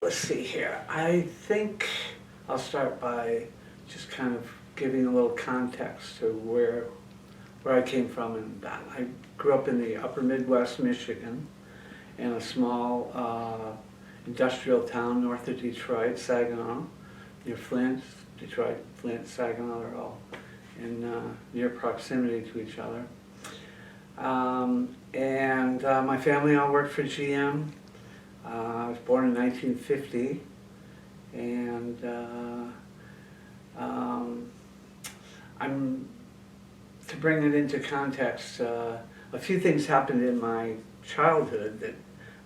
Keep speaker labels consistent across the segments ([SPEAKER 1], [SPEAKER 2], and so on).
[SPEAKER 1] let's see here. I think I'll start by just kind of giving a little context to where I came from. And I grew up in the upper Midwest, Michigan, in a small industrial town north of Detroit, Saginaw, near Flint. Detroit, Flint, Saginaw are all in near proximity to each other. And my family all worked for GM. I was born in 1950, and to bring it into context, a few things happened in my childhood that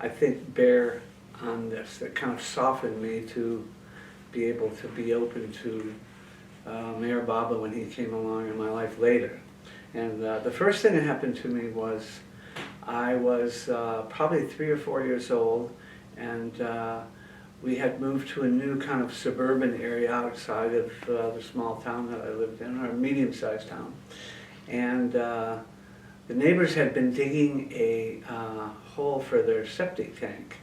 [SPEAKER 1] I think bear on this, that kind of softened me to be able to be open to Mayor Baba when he came along in my life later. And the first thing that happened to me was I was probably 3 or 4 years old, and we had moved to a new kind of suburban area outside of the small town that I lived in, or a medium-sized town. And the neighbors had been digging a hole for their septic tank.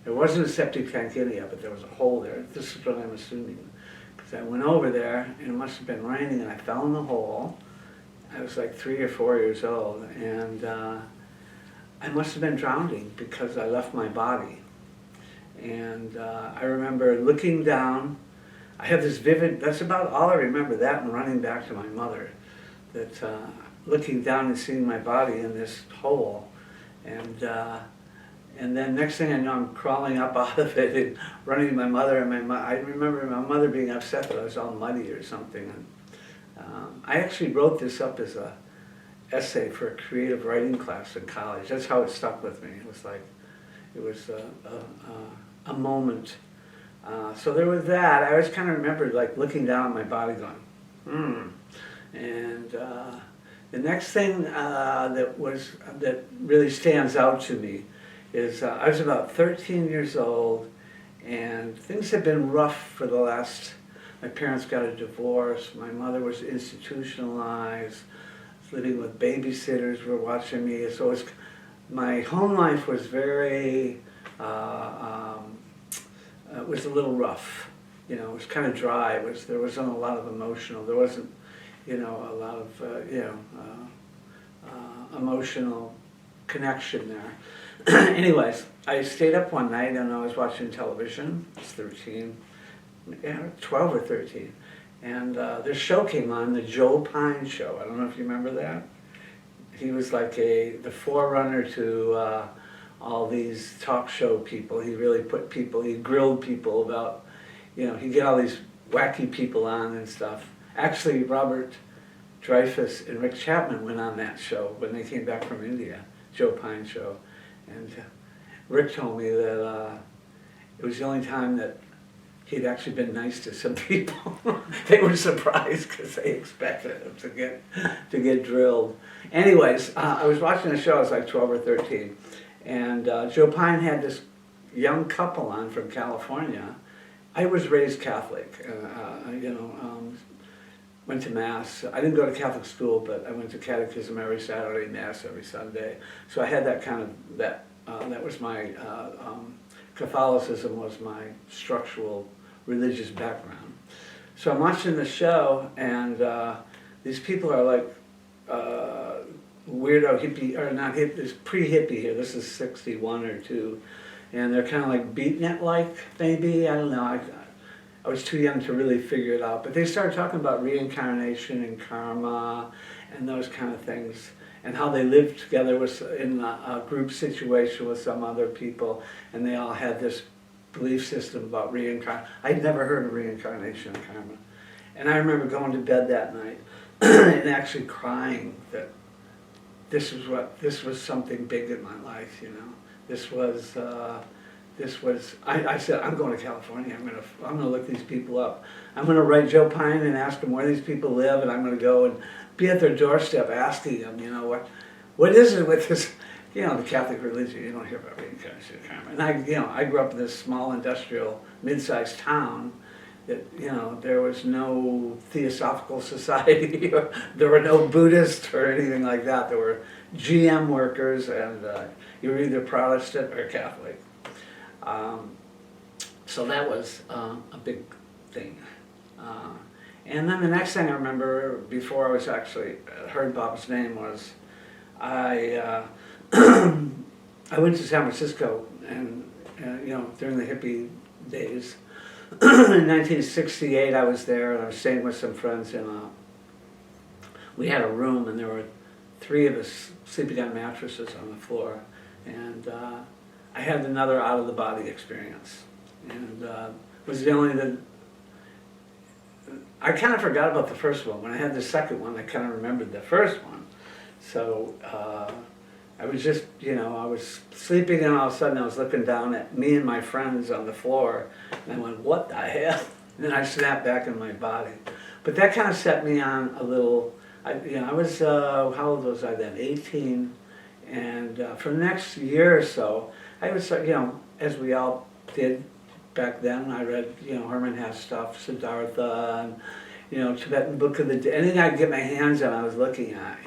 [SPEAKER 1] There wasn't a septic tank in it, but there was a hole there. This is what I'm assuming. Because I went over there, and it must have been raining, and I fell in the hole. I was like 3 or 4 years old, and I must have been drowning because I left my body. And I remember looking down. I have this vivid, that's about all I remember, that and running back to my mother. That looking down and seeing my body in this hole. And then next thing I know, I'm crawling up out of it and running to my mother. And I remember my mother being upset that I was all muddy or something. And I actually wrote this up as a essay for a creative writing class in college. That's how it stuck with me. It was like, it was a moment. So there was that. I always kind of remembered like looking down at my body going, And the next thing that really stands out to me is I was about 13 years old, and things had been rough for the last. My parents got a divorce. My mother was institutionalized. I was living with babysitters who were watching me. So my home life was very. It was a little rough. You know, it was kind of dry. There wasn't a lot of emotional. There wasn't, a lot of emotional connection there. Anyways, I stayed up one night and I was watching television. I was 13, 12 or 13, and this show came on, the Joe Pine Show. I don't know if you remember that. He was like the forerunner to all these talk show people. He really he grilled people about, he'd get all these wacky people on and stuff. Actually, Robert Dreyfuss and Rick Chapman went on that show when they came back from India, Joe Pine Show. And Rick told me that it was the only time that he'd actually been nice to some people. They were surprised because they expected him to get drilled. Anyways, I was watching the show. I was like 12 or 13, and Joe Pine had this young couple on from California. I was raised Catholic, went to Mass. I didn't go to Catholic school, but I went to catechism every Saturday, Mass every Sunday. So I had that kind of, that was my, Catholicism was my structural religious background. So I'm watching the show, and these people are like weirdo hippie, or not hippie, it's pre-hippie here, this is 61 or 2, and they're kind of like beatnik-like, maybe, I don't know. I was too young to really figure it out, but they started talking about reincarnation and karma and those kind of things, and how they lived together in a group situation with some other people, and they all had this belief system about reincarnation. I'd never heard of reincarnation and karma. And I remember going to bed that night and actually crying that this was something big in my life, I said, I'm going to California. I'm gonna look these people up. I'm gonna write Joe Pine and ask them where these people live, and I'm gonna go and be at their doorstep asking them, what is it with this, the Catholic religion? You don't hear about reincarnation and karma. And I grew up in this small industrial, mid-sized town that there was no theosophical society, or there were no Buddhists or anything like that. There were GM workers, and you were either Protestant or Catholic. So that was a big thing. Uh, and then the next thing I remember, before I was actually heard Bob's name, was I I went to San Francisco, and during the hippie days. In 1968, I was there, and I was staying with some friends we had a room, and there were 3 of us sleeping on mattresses on the floor, and I had another out-of-the-body experience, and was the only that I kind of forgot about the first one. When I had the second one, I kind of remembered the first one. So I was just, I was sleeping, and all of a sudden I was looking down at me and my friends on the floor, and I went, what the hell? And then I snapped back in my body. But that kind of set me on a little, I was, how old was I then? 18. And for the next year or so, I was, as we all did back then, I read, Herman Hesse stuff, Siddhartha, and, Tibetan Book of the Day. Anything I could get my hands on, I was looking at,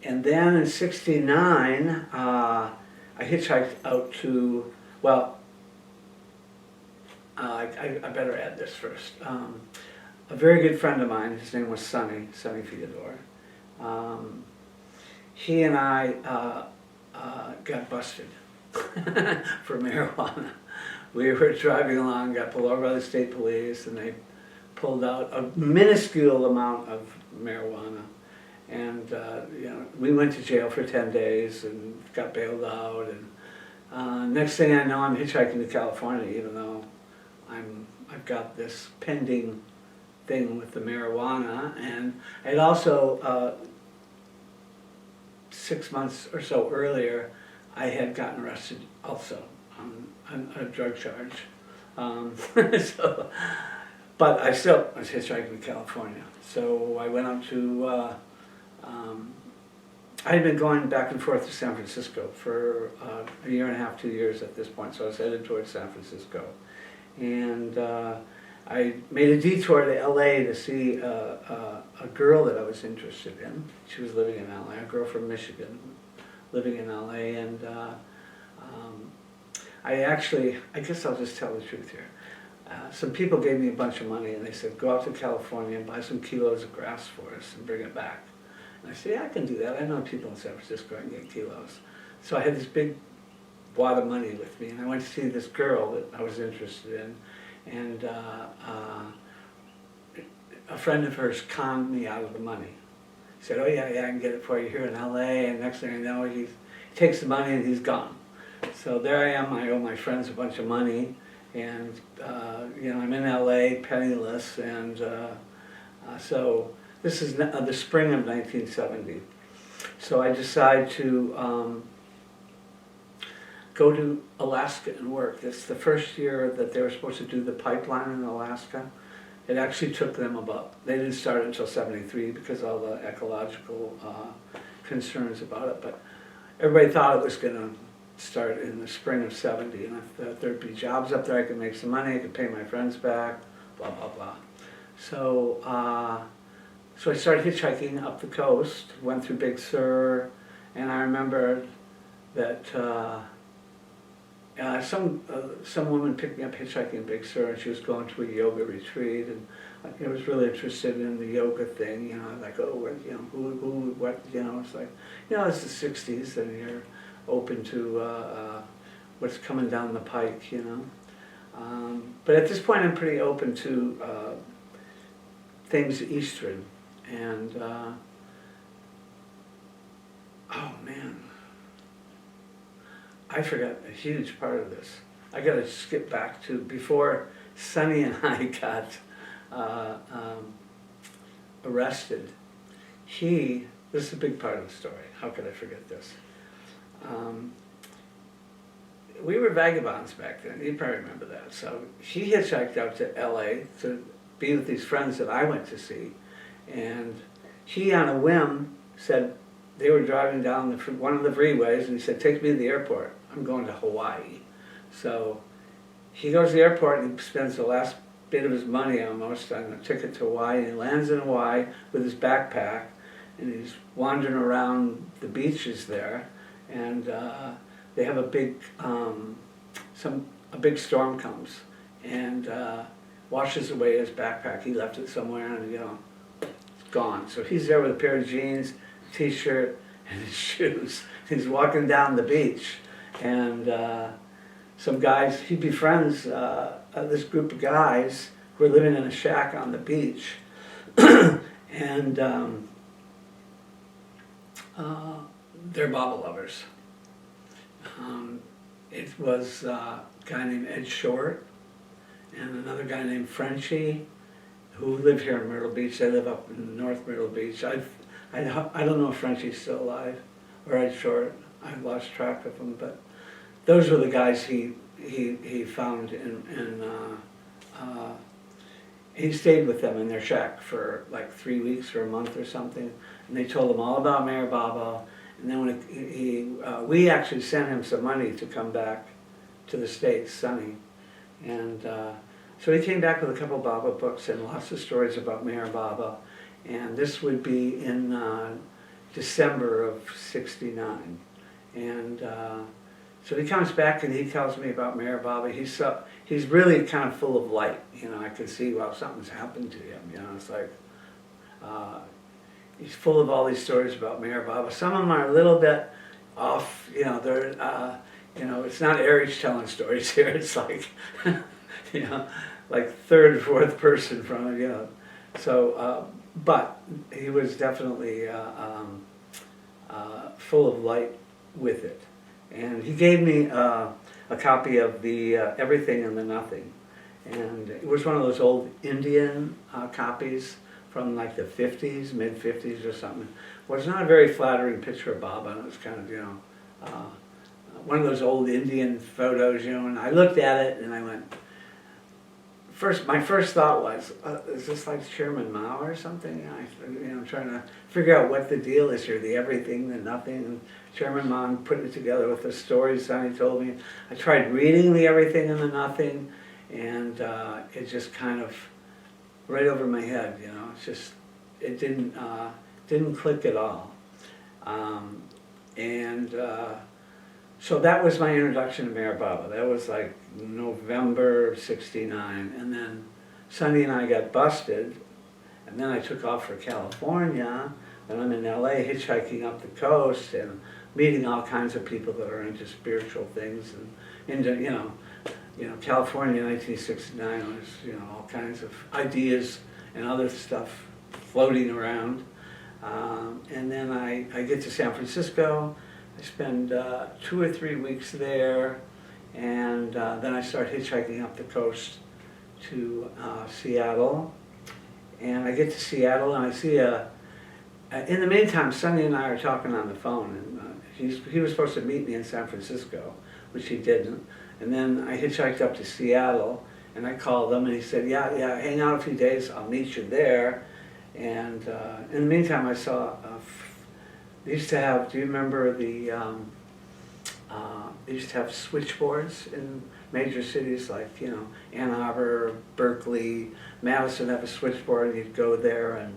[SPEAKER 1] and then in '69, I hitchhiked out to, well, I better add this first. A very good friend of mine, his name was Sonny Theodore. He and I got busted for marijuana. We were driving along, got pulled over by the state police, and they pulled out a minuscule amount of marijuana. And we went to jail for 10 days and got bailed out. And next thing I know, I'm hitchhiking to California, even though I've got this pending thing with the marijuana. And I'd also 6 months or so earlier, I had gotten arrested also on a drug charge. But I still was hitchhiking to California. So I went up to, I had been going back and forth to San Francisco for a year and a half, 2 years at this point, so I was headed towards San Francisco. And I made a detour to LA to see a girl that I was interested in. She was living in LA, a girl from Michigan, living in LA, and I guess I'll just tell the truth here. Some people gave me a bunch of money, and they said, go out to California and buy some kilos of grass for us and bring it back. And I said, yeah, I can do that. I know people in San Francisco, I can get kilos. So I had this big wad of money with me, and I went to see this girl that I was interested in, and a friend of hers conned me out of the money. He said, oh yeah, I can get it for you here in LA, and next thing I know, he takes the money and he's gone. So there I am, I owe my friends a bunch of money, and I'm in LA, penniless, and so this is the spring of 1970. So I decide to go to Alaska and work. It's the first year that they were supposed to do the pipeline in Alaska. It actually took them they didn't start until '73 because of all the ecological concerns about it, but everybody thought it was going to start in the spring of '70, and I thought there'd be jobs up there, I could make some money, I could pay my friends back, blah, blah, blah. So, so I started hitchhiking up the coast, went through Big Sur, and I remember that some woman picked me up hitchhiking in Big Sur, and she was going to a yoga retreat, and I was really interested in the yoga thing, like, oh, who, what, it's like, it's the '60s, and you're open to what's coming down the pike, But at this point, I'm pretty open to things Eastern, and oh man, I forgot a huge part of this. I got to skip back to before Sonny and I got arrested. This is a big part of the story. How could I forget this? We were vagabonds back then. You probably remember that. So he hitchhiked out to LA to be with these friends that I went to see, and he, on a whim, said they were driving down one of the freeways, and he said, "Take me to the airport. I'm going to Hawaii." So he goes to the airport and he spends the last bit of his money almost on a ticket to Hawaii, and he lands in Hawaii with his backpack, and he's wandering around the beaches there, and they have a big, a big storm comes and washes away his backpack. He left it somewhere and, it's gone. So he's there with a pair of jeans, t-shirt, and his shoes. He's walking down the beach, and some guys, he befriends this group of guys who are living in a shack on the beach. And they're Baba lovers. It was a guy named Ed Short and another guy named Frenchie who live here in Myrtle Beach. They live up in North Myrtle Beach. I don't know if Frenchie's still alive or Ed Short. I've lost track of them, but those were the guys he found and he stayed with them in their shack for like 3 weeks or a month or something, and they told him all about Meher Baba. And then when we actually sent him some money to come back to the States, Sonny, and so he came back with a couple Baba books and lots of stories about Meher Baba, and this would be in December of '69, and so he comes back and he tells me about Meher Baba. He's really kind of full of light. I can see, well, something's happened to him. It's like he's full of all these stories about Meher Baba. Some of them are a little bit off. They're it's not Erich telling stories here. It's like like third or fourth person from So, but he was definitely full of light with it. And he gave me a copy of the Everything and the Nothing. And it was one of those old Indian copies from like the 50s, mid-50s or something. It was not a very flattering picture of Baba. It was kind of, one of those old Indian photos, and I looked at it and I went, my first thought was, is this like Chairman Mao or something? I'm trying to figure out what the deal is here, the everything, the nothing. And Chairman Mao put it together with the stories Sonny told me. I tried reading the everything and the nothing, and it just kind of right over my head. It's just it didn't click at all. So that was my introduction to Meher Baba. That was like November '69, and then Sonny and I got busted, and then I took off for California, and I'm in LA hitchhiking up the coast and meeting all kinds of people that are into spiritual things and into California in 1969 was all kinds of ideas and other stuff floating around, and then I get to San Francisco. I spend 2 or 3 weeks there, and then I start hitchhiking up the coast to Seattle. And I get to Seattle, and I see in the meantime, Sonny and I are talking on the phone, and he was supposed to meet me in San Francisco, which he didn't. And then I hitchhiked up to Seattle, and I called him, and he said, yeah, hang out a few days, I'll meet you there. And in the meantime, I saw they used to have, do you remember they used to have switchboards in major cities like, Ann Arbor, Berkeley, Madison have a switchboard, and you'd go there and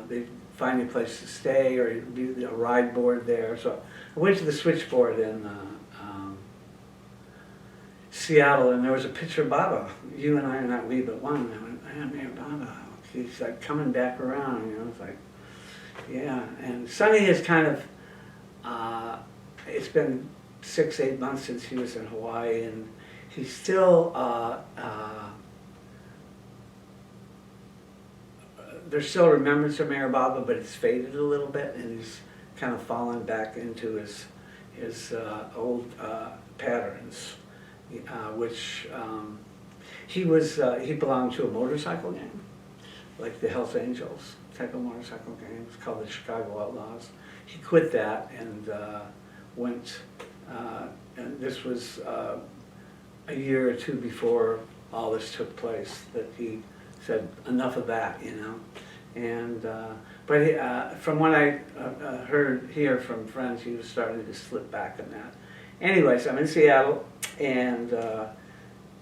[SPEAKER 1] they'd find you a place to stay, or you'd be a ride board there. So I went to the switchboard in Seattle, and there was a picture of Baba. You and I are not we, but one. And I went, man, Meher Baba. He's like coming back around, It's like, yeah. And Sonny is kind of, it's been 6-8 months since he was in Hawaii, and he's still, there's still remembrance of Meher Baba, but it's faded a little bit, and he's kind of fallen back into his old patterns, which he belonged to a motorcycle gang, like the Hells Angels type of motorcycle gang. It's called the Chicago Outlaws. He quit that and went, and this was a year or two before all this took place, that he said, enough of that, And but from what I heard here from friends, he was starting to slip back in that. Anyways, I'm in Seattle, and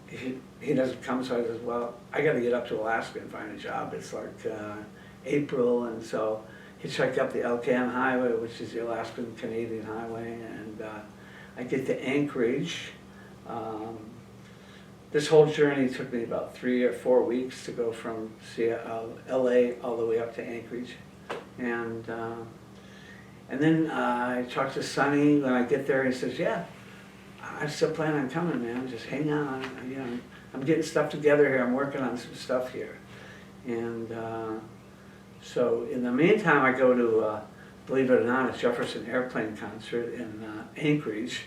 [SPEAKER 1] he doesn't come, so I says, well, I got to get up to Alaska and find a job. It's like April, and so hitchhiked up the Elkham Highway, which is the Alaskan Canadian Highway, and I get to Anchorage. This whole journey took me about 3 or 4 weeks to go from LA all the way up to Anchorage. And then I talked to Sonny when I get there. He says, "Yeah, I still plan on coming, man. Just hang on. You know, I'm getting stuff together here. I'm working on some stuff here." And so in the meantime, I go to, believe it or not, a Jefferson Airplane concert in Anchorage,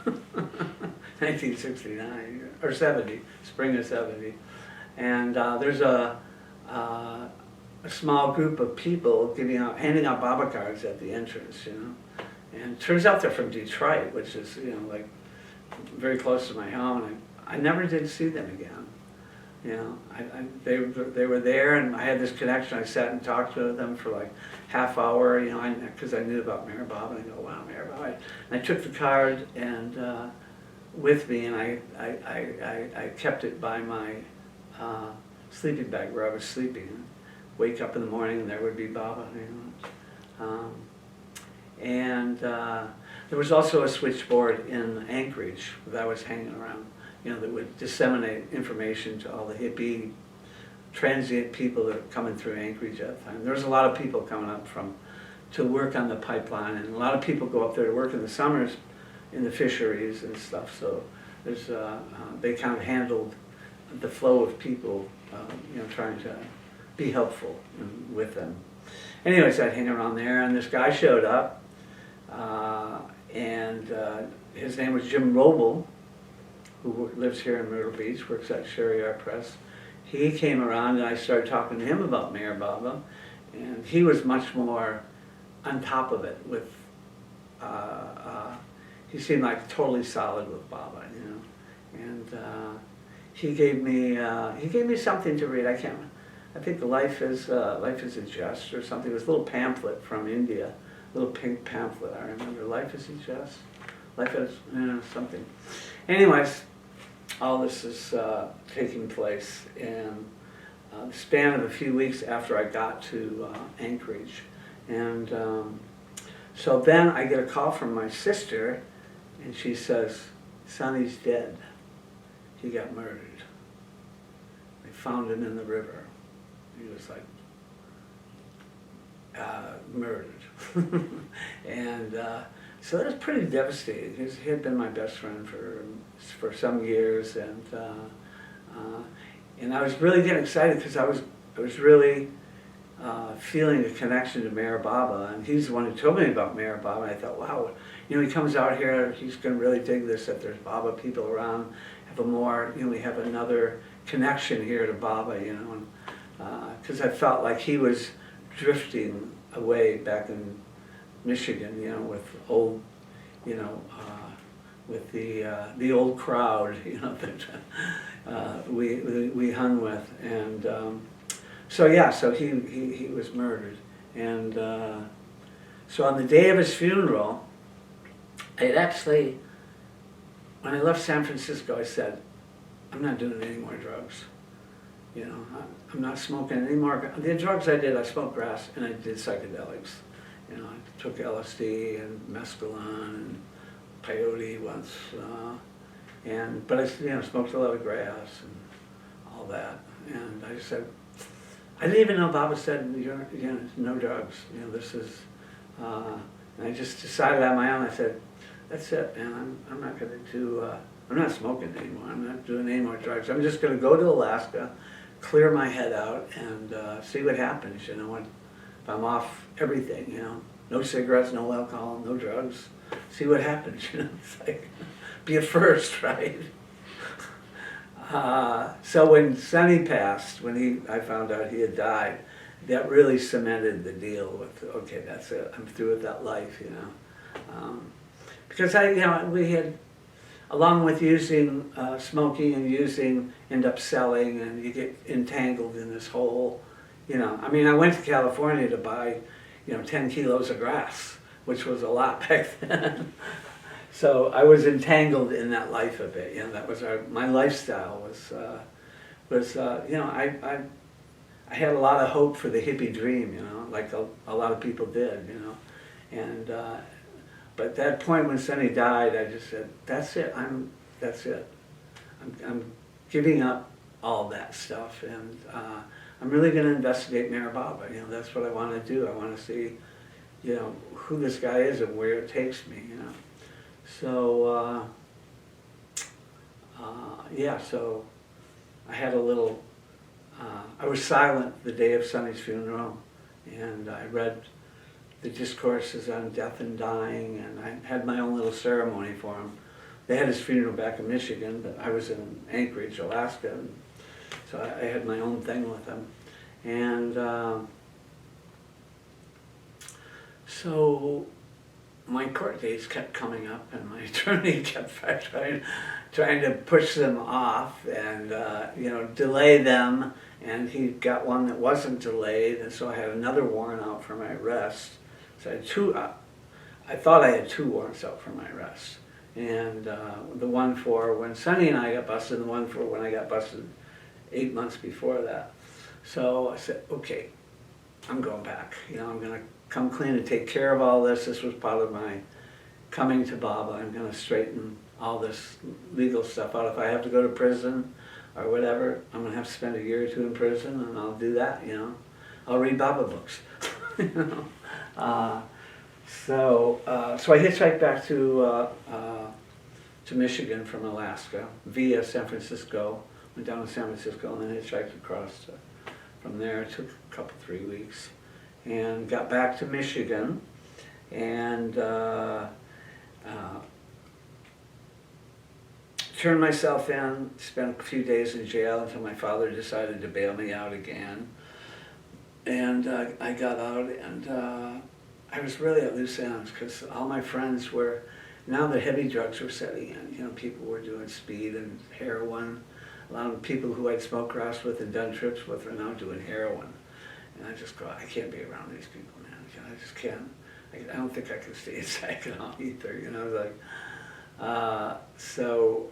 [SPEAKER 1] 1969 or 70, spring of 70. And there's a small group of people handing out Baba cards at the entrance, you know. And it turns out they're from Detroit, which is, you know, like very close to my home. And I never did see them again. You know, they were there, and I had this connection. I sat and talked to them for like half hour, you know, because I knew about Meher Baba. And I go, "Wow, Meher Baba!" And I took the card and with me, and I kept it by my sleeping bag where I was sleeping. Wake up in the morning, and there would be Baba, you know. There was also a switchboard in Anchorage that I was hanging around, you know, that would disseminate information to all the hippie, transient people that are coming through Anchorage at the time. There was a lot of people coming up to work on the pipeline, and a lot of people go up there to work in the summers in the fisheries and stuff. So there's they kind of handled the flow of people, you know, trying to be helpful with them. Anyways, I'd hang around there, and this guy showed up, and his name was Jim Roble, who lives here in Myrtle Beach, works at Shariar Press. He came around, and I started talking to him about Meher Baba, and he was much more on top of it. With he seemed like totally solid with Baba, you know, and he gave me something to read. I think Life is a Jest or something. It was a little pamphlet from India, a little pink pamphlet. I remember, Life is a Jest, Life is, you know, something. Anyways, all this is taking place in the span of a few weeks after I got to Anchorage. And so then I get a call from my sister, and she says, "Sonny's dead. He got murdered. They found him in the river." He was like, murdered. And so that was pretty devastating. He had been my best friend for some years, and I was really getting excited because I was really feeling a connection to Meher Baba, and he's the one who told me about Meher Baba. And I thought, wow, you know, he comes out here, he's going to really dig this. That there's Baba people around, we have another connection here to Baba, you know, because I felt like he was drifting away back in Michigan, you know, with old, you know, with the old crowd, you know, that we hung with, and so yeah, so he was murdered, and so on the day of his funeral, when I left San Francisco, I said, "I'm not doing any more drugs. You know, I'm not smoking any more. The drugs I did, I smoked grass and I did psychedelics. You know, I took LSD and mescaline and peyote once, but I, you know, smoked a lot of grass and all that. And I just said, I didn't even know Baba said, no drugs. You know, this is, and I just decided on my own. I said, that's it, man. I'm not going to do. I'm not smoking anymore. I'm not doing any more drugs. I'm just going to go to Alaska, clear my head out, and see what happens. You know, if I'm off everything, you know, no cigarettes, no alcohol, no drugs. See what happens. You know, it's like be a first, right? So when Sonny passed, I found out he had died, that really cemented the deal with, okay, that's it. I'm through with that life, you know. Because we had, along with using smoking and end up selling, and you get entangled in this whole, you know. I mean, I went to California to buy, 10 kilos of grass, which was a lot back then. So I was entangled in that life a bit. You know, that was my lifestyle was I had a lot of hope for the hippie dream, you know, like a lot of people did, you know, and but at that point when Sonny died, I just said, that's it. That's it. I'm giving up all that stuff, and I'm really going to investigate Meher Baba. You know, that's what I want to do. I want to see, you know, who this guy is and where it takes me. You know, so yeah. So I had a little. I was silent the day of Sonny's funeral, and I read the discourses on death and dying, and I had my own little ceremony for him. They had his funeral back in Michigan, but I was in Anchorage, Alaska, and so I had my own thing with him. And so my court dates kept coming up, and my attorney kept trying to push them off and you know, delay them. And he got one that wasn't delayed, and so I had another warrant out for my arrest. So I had two. I thought I had 2 warrants out for my arrest, and the one for when Sonny and I got busted, and the one for when I got busted 8 months before that. So I said, okay, I'm going back. You know, I'm going to come clean and take care of all this. This was part of my coming to Baba. I'm going to straighten all this legal stuff out. If I have to go to prison or whatever, I'm going to have to spend a year or 2 in prison, and I'll do that, you know. I'll read Baba books, you know. So I hitchhiked back to Michigan from Alaska via San Francisco. Went down to San Francisco and then hitchhiked across from there. It took a couple, 3 weeks, and got back to Michigan, and turned myself in, spent a few days in jail until my father decided to bail me out again. And I got out, and I was really at loose ends because all my friends were, now the heavy drugs were setting in. You know, people were doing speed and heroin. A lot of people who I'd smoked grass with and done trips with are now doing heroin. And I just go, I can't be around these people, man. I just can't. I don't think I can stay inside either, you know, like, so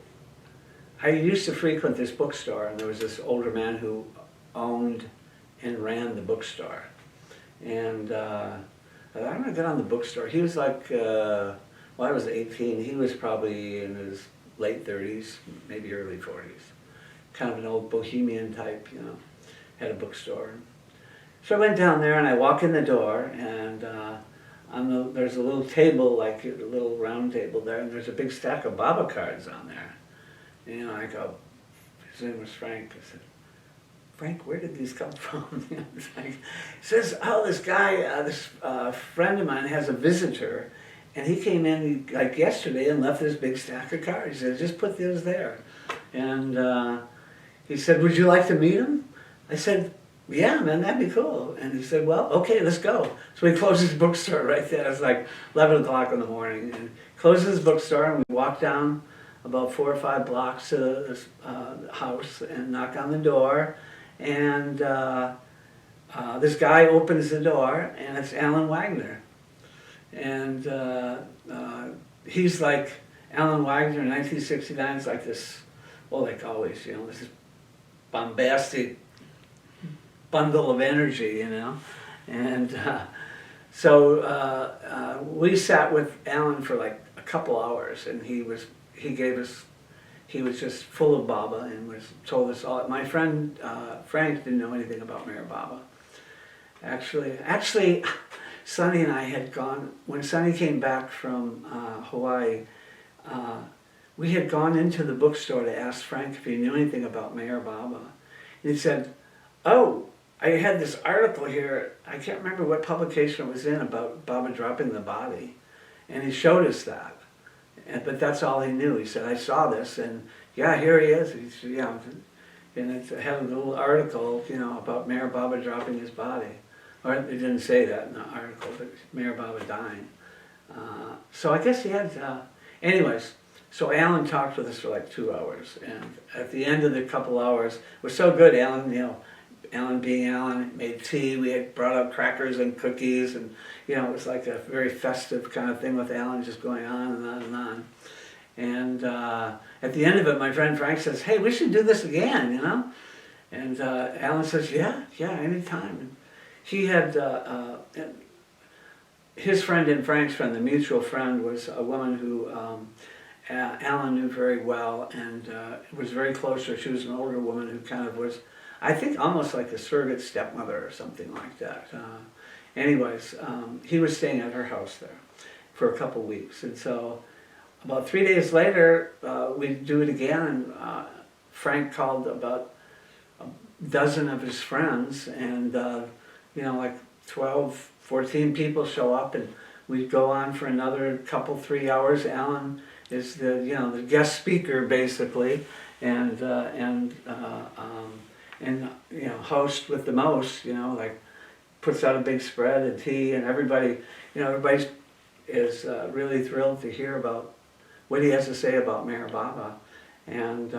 [SPEAKER 1] I used to frequent this bookstore, and there was this older man who owned and ran the bookstore. And I thought, I'm gonna get on the bookstore. He was like, well, I was 18. He was probably in his late 30s, maybe early 40s. Kind of an old bohemian type, you know, had a bookstore. So I went down there, and I walk in the door, and there's a little table, like a little round table there, and there's a big stack of Baba cards on there. And, you know, I go, his name was Frank. I said, Frank, where did these come from? You know, it's like, he says, oh, this guy, this friend of mine has a visitor, and he came in like yesterday and left this big stack of cards. He said, just put those there. And he said, would you like to meet him? I said, yeah, man, that'd be cool. And he said, well, okay, let's go. So he closed his bookstore right there. It's like 11 o'clock in the morning. And closes his bookstore, and we walk down about 4 or 5 blocks to this house and knock on the door. And this guy opens the door, and it's Alan Wagner. And he's like, Alan Wagner in 1969 is like this, well, like always, you know, this bombastic bundle of energy, you know. And so we sat with Alan for like a couple hours, and he was just full of Baba and told us all. My friend Frank didn't know anything about Meher Baba. Actually, Sonny and I had gone, when Sonny came back from Hawaii, we had gone into the bookstore to ask Frank if he knew anything about Meher Baba. And he said, oh, I had this article here, I can't remember what publication it was in, about Baba dropping the body. And he showed us that. But that's all he knew. He said, I saw this, and yeah, here he is. He said, yeah. And it had a little article, you know, about Meher Baba dropping his body. Or it didn't say that in the article, but Meher Baba dying. So I guess he had, anyways, so Alan talked with us for like 2 hours. And at the end of the couple hours, it was so good, Alan, you know, Alan being Alan, made tea, we had brought out crackers and cookies, and you know, it was like a very festive kind of thing with Alan just going on and on and on. And at the end of it, my friend Frank says, hey, we should do this again, you know? And Alan says, yeah, anytime. And he had, his friend and Frank's friend, the mutual friend, was a woman who Alan knew very well and was very close to her. She was an older woman who kind of was, I think, almost like a surrogate stepmother or something like that. Anyways, he was staying at her house there for a couple weeks. And so about 3 days later, we'd do it again, and Frank called about a dozen of his friends, and like 12, 14 people show up, and we'd go on for another couple, 3 hours. Alan is the guest speaker basically, and host with the most, like puts out a big spread and tea, and everybody is really thrilled to hear about what he has to say about Mayor Baba. And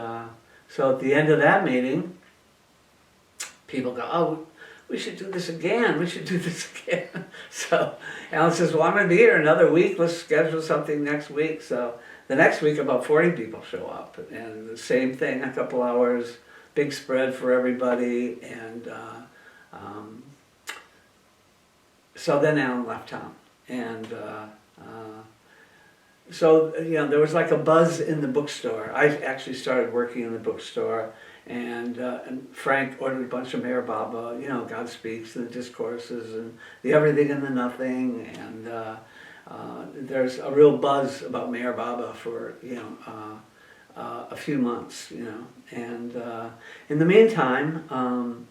[SPEAKER 1] so at the end of that meeting, people go, "Oh, we should do this again, we should do this again." So Alan says, "Well, I'm going to be here another week, let's schedule something next week." So the next week about 40 people show up, and the same thing, a couple hours, big spread for everybody, and so then Alan left town. And so there was like a buzz in the bookstore. I actually started working in the bookstore, and Frank ordered a bunch of Mayor Baba, God Speaks, and the discourses, and the Everything and the Nothing, and there's a real buzz about Mayor Baba for a few months, and in the meantime,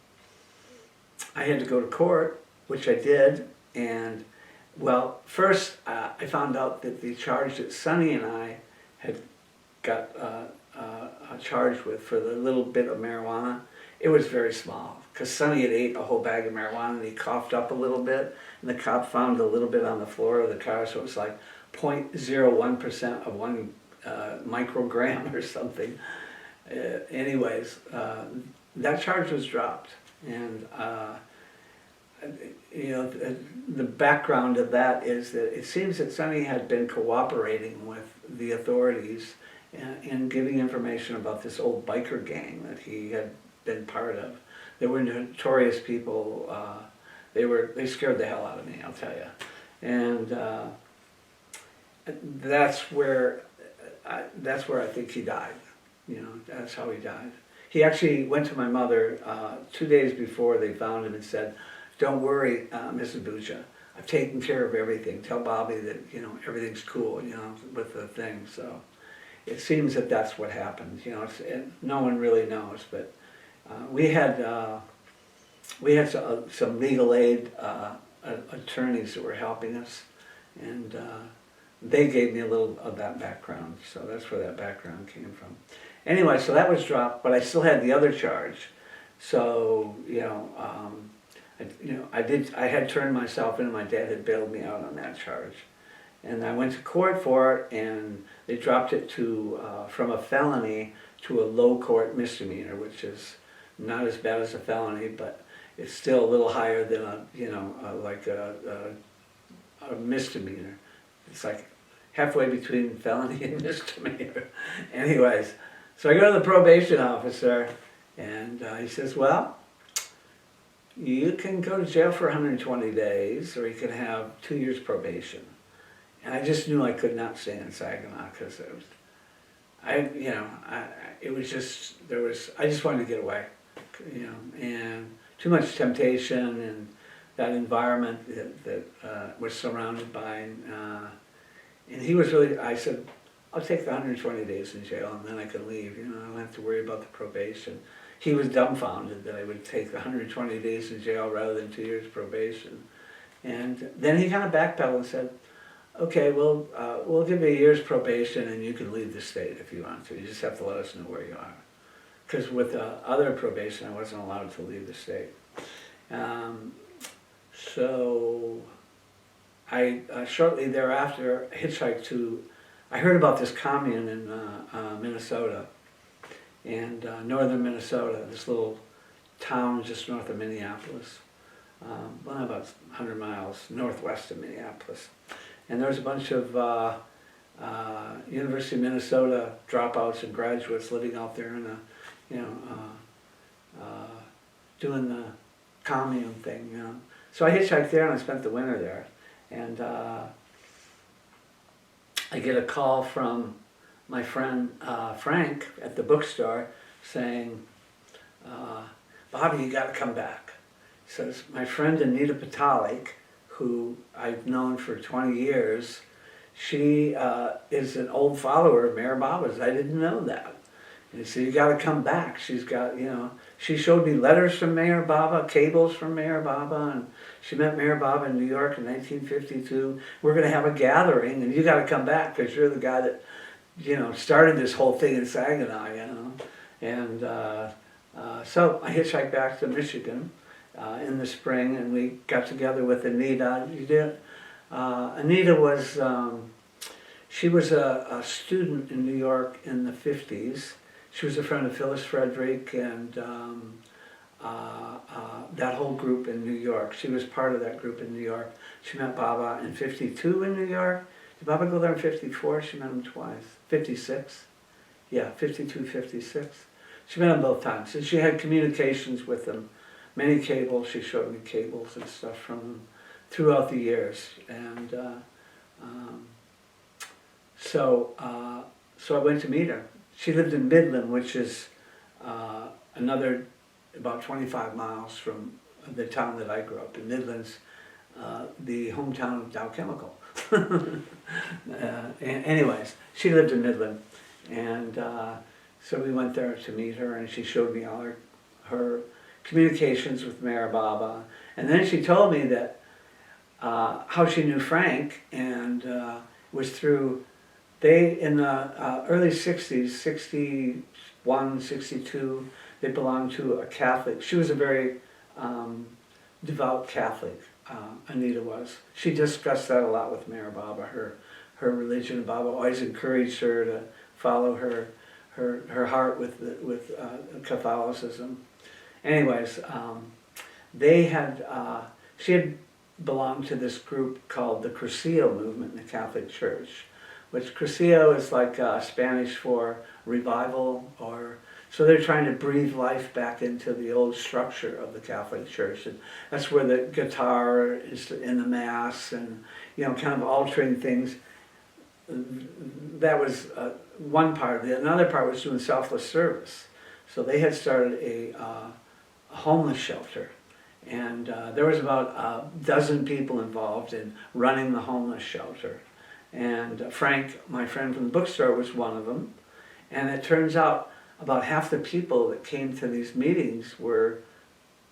[SPEAKER 1] I had to go to court, which I did, and well, first I found out that the charge that Sonny and I had got charged with for the little bit of marijuana, it was very small, because Sonny had ate a whole bag of marijuana and he coughed up a little bit, and the cop found a little bit on the floor of the car, so it was like 0.01% of 1 microgram or something. Anyways, that charge was dropped, and the background of that is that it seems that Sonny had been cooperating with the authorities in giving information about this old biker gang that he had been part of. They were notorious people. They scared the hell out of me, I'll tell you. And that's where I think he died. That's how he died. He actually went to my mother 2 days before they found him and said, "Don't worry, Mrs. Buggia, I've taken care of everything. Tell Bobby that everything's cool, with the thing." So it seems that that's what happened. No one really knows, but we had some legal aid attorneys that were helping us, and they gave me a little of that background. So that's where that background came from. Anyway, so that was dropped, but I still had the other charge. So I had turned myself in, and my dad had bailed me out on that charge. And I went to court for it, and they dropped it to from a felony to a low court misdemeanor, which is not as bad as a felony, but it's still a little higher than a misdemeanor. It's like halfway between felony and misdemeanor. Anyways, so I go to the probation officer, and he says, "Well, you can go to jail for 120 days, or you can have 2 years probation." And I just knew I could not stay in Saginaw, because I just wanted to get away, and too much temptation, and that environment that was surrounded by, and he was really, I said, "I'll take the 120 days in jail, and then I can leave, I don't have to worry about the probation." He was dumbfounded that I would take the 120 days in jail rather than 2 years probation. And then he kind of backpedaled and said, "Okay, well, we'll give you a year's probation, and you can leave the state if you want to. You just have to let us know where you are." Because with other probation, I wasn't allowed to leave the state. So I shortly thereafter hitchhiked to, I heard about this commune in Minnesota, and northern Minnesota, this little town just north of Minneapolis, about 100 miles northwest of Minneapolis. And there was a bunch of University of Minnesota dropouts and graduates living out there in doing the commune thing, So I hitchhiked there, and I spent the winter there. And I get a call from my friend Frank at the bookstore saying, Bobby, you got to come back. He says, my friend Anita Patalik, who I've known for 20 years, she is an old follower of Mayor Baba's. I didn't know that. And he said, you got to come back. She's got, she showed me letters from Mayor Baba, cables from Mayor Baba, and she met Mayor Baba in New York in 1952. We're going to have a gathering, and you got to come back because you're the guy that, started this whole thing in Saginaw, And so I hitchhiked back to Michigan in the spring, and we got together with Anita. Anita was, she was a student in New York in the 50s. She was a friend of Phyllis Frederick and that whole group in New York. She was part of that group in New York. She met Baba in 52 in New York. Did Baba go there in 54? She met him twice. 56? Yeah, 52, 56. She met him both times. And she had communications with him. Many cables. She showed me cables and stuff from him throughout the years. And so I went to meet her. She lived in Midland, which is another about 25 miles from the town that I grew up in. Midland's the hometown of Dow Chemical. Anyways, she lived in Midland, and so we went there to meet her, and she showed me all her communications with Mayor Baba, and then she told me that how she knew Frank, and was through, they in the early 60s, 61, 62, they belonged to a Catholic. She was a very devout Catholic, Anita was. She discussed that a lot with Mayor Baba, her religion. Baba always encouraged her to follow her heart with Catholicism. Anyways, she had belonged to this group called the Crucio movement in the Catholic Church, which Crucio is like Spanish for revival, so they're trying to breathe life back into the old structure of the Catholic Church. And that's where the guitar is in the Mass and, kind of altering things. That was one part. Another part was doing selfless service. So they had started a homeless shelter. And there was about a dozen people involved in running the homeless shelter. And Frank, my friend from the bookstore, was one of them. And it turns out about half the people that came to these meetings were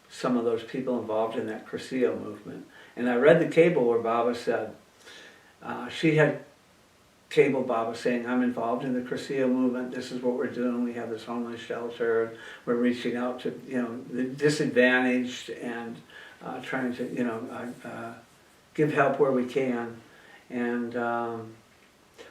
[SPEAKER 1] some of those people involved in that Crucio movement. And I read the cable where Baba said, she had cabled Baba saying, I'm involved in the Crucio movement, this is what we're doing, we have this homeless shelter, we're reaching out to the disadvantaged and trying to give help where we can. And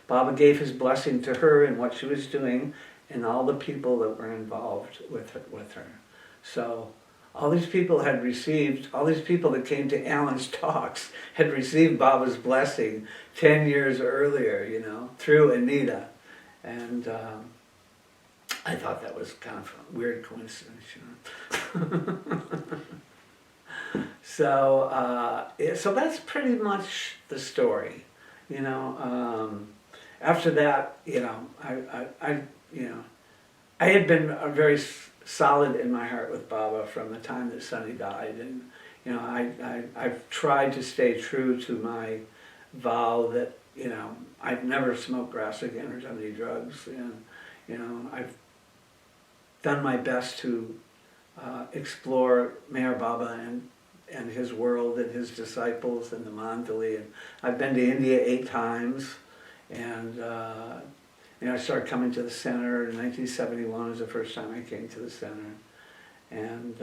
[SPEAKER 1] Baba gave his blessing to her and what she was doing and all the people that were involved with her. So all these people that came to Alan's talks had received Baba's blessing 10 years earlier, through Anita. And I thought that was kind of a weird coincidence, So that's pretty much the story, After that, I had been very solid in my heart with Baba from the time that Sonny died, and I've tried to stay true to my vow that I'd never smoke grass again or done any drugs, and I've done my best to explore Mayor Baba and his world and his disciples and the Mandali, and I've been to India 8 times, and I started coming to the center in 1971 was the first time I came to the center. And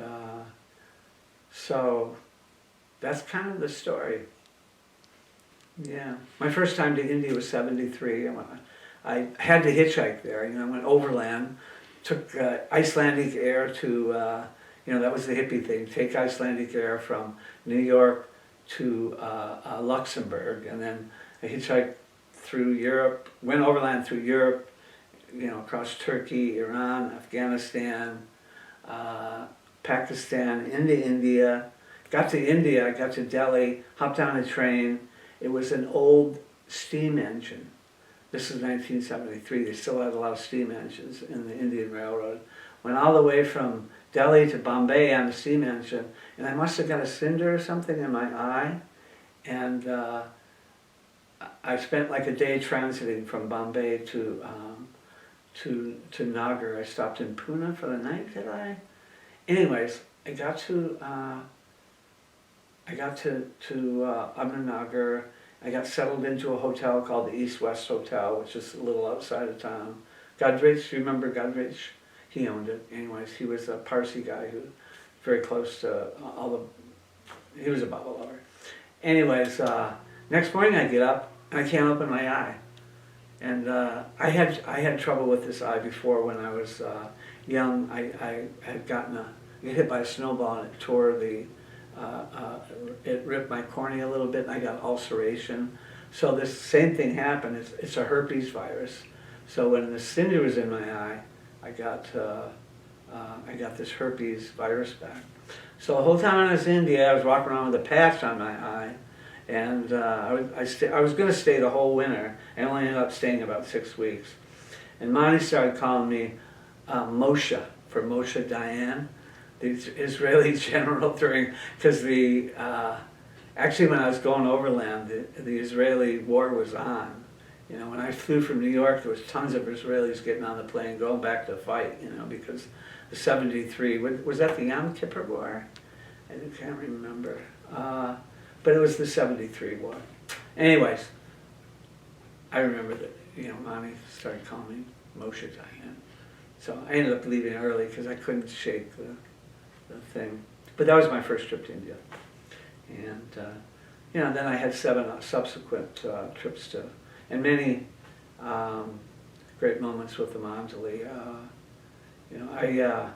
[SPEAKER 1] so that's kind of the story. Yeah. My first time to India was 73. I had to hitchhike there. I went overland, took Icelandic air to, that was the hippie thing, take Icelandic air from New York to Luxembourg. And then I hitchhiked through Europe, went overland through Europe, across Turkey, Iran, Afghanistan, Pakistan, into India. Got to India, I got to Delhi, hopped on a train, It was an old steam engine. This is 1973. They still had a lot of steam engines in the Indian Railroad. Went all the way from Delhi to Bombay on the steam engine, and I must have got a cinder or something in my eye, and I spent like a day transiting from Bombay to Nagar. I stopped in Pune for the night, did I? Anyways, I got to Nagar. I got settled into a hotel called the East West Hotel, which is a little outside of town. Godrich, do you remember Godrich? He owned it. Anyways, he was a Parsi guy who very close to he was a Bible lover. Anyways, next morning I get up and I can't open my eye. And I had trouble with this eye before when I was young. I had gotten hit by a snowball and it tore it ripped my cornea a little bit and I got ulceration. So this same thing happened. It's a herpes virus. So when the cinder was in my eye, I got this herpes virus back. So the whole time I was in India, I was walking around with a patch on my eye, and I was going to stay the whole winter. I only ended up staying about 6 weeks. And Monty started calling me Moshe, for Moshe Dayan, the Israeli general because actually when I was going overland, the Israeli war was on. You know, when I flew from New York, there was tons of Israelis getting on the plane, going back to fight, you know, because the 73, was that the Yom Kippur War? I can't remember. But it was the 73 war. Anyways, I remember that, you know, Mommy started calling me Moshe Dayan. So I ended up leaving early because I couldn't shake the thing. But that was my first trip to India. And, you know, then I had 7 subsequent trips to, and many great moments with the Manjali. You know,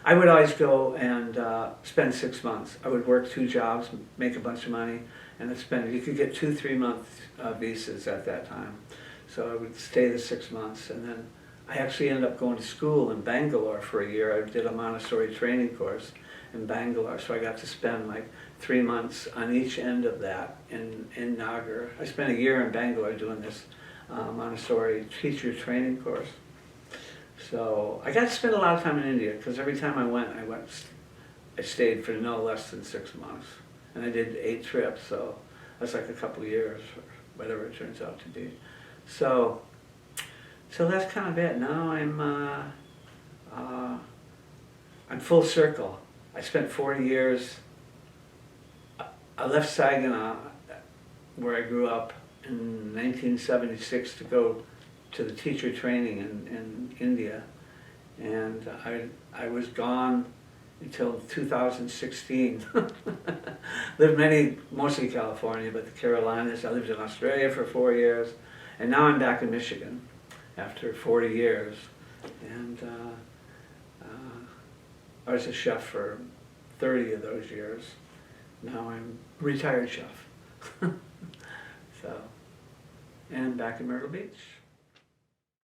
[SPEAKER 1] I would always go and spend 6 months. I would work 2 jobs, make a bunch of money, and I'd spend. You could get 2-3 month visas at that time. So I would stay the 6 months, and then I actually ended up going to school in Bangalore for a year. I did a Montessori training course in Bangalore, so I got to spend like 3 months on each end of that in Nagar. I spent a year in Bangalore doing this Montessori teacher training course. So I got to spend a lot of time in India because every time I stayed for no less than 6 months. And I did 8 trips, so that's like a couple of years or whatever it turns out to be. So that's kind of it. Now I'm full circle. I spent 40 years. I left Saginaw, where I grew up, in 1976 to go to the teacher training in India, and I was gone until 2016. Lived mostly California, but the Carolinas. I lived in Australia for 4 years, and now I'm back in Michigan after 40 years. And I was a chef for 30 of those years. Now I'm a retired chef. So, and back in Myrtle Beach.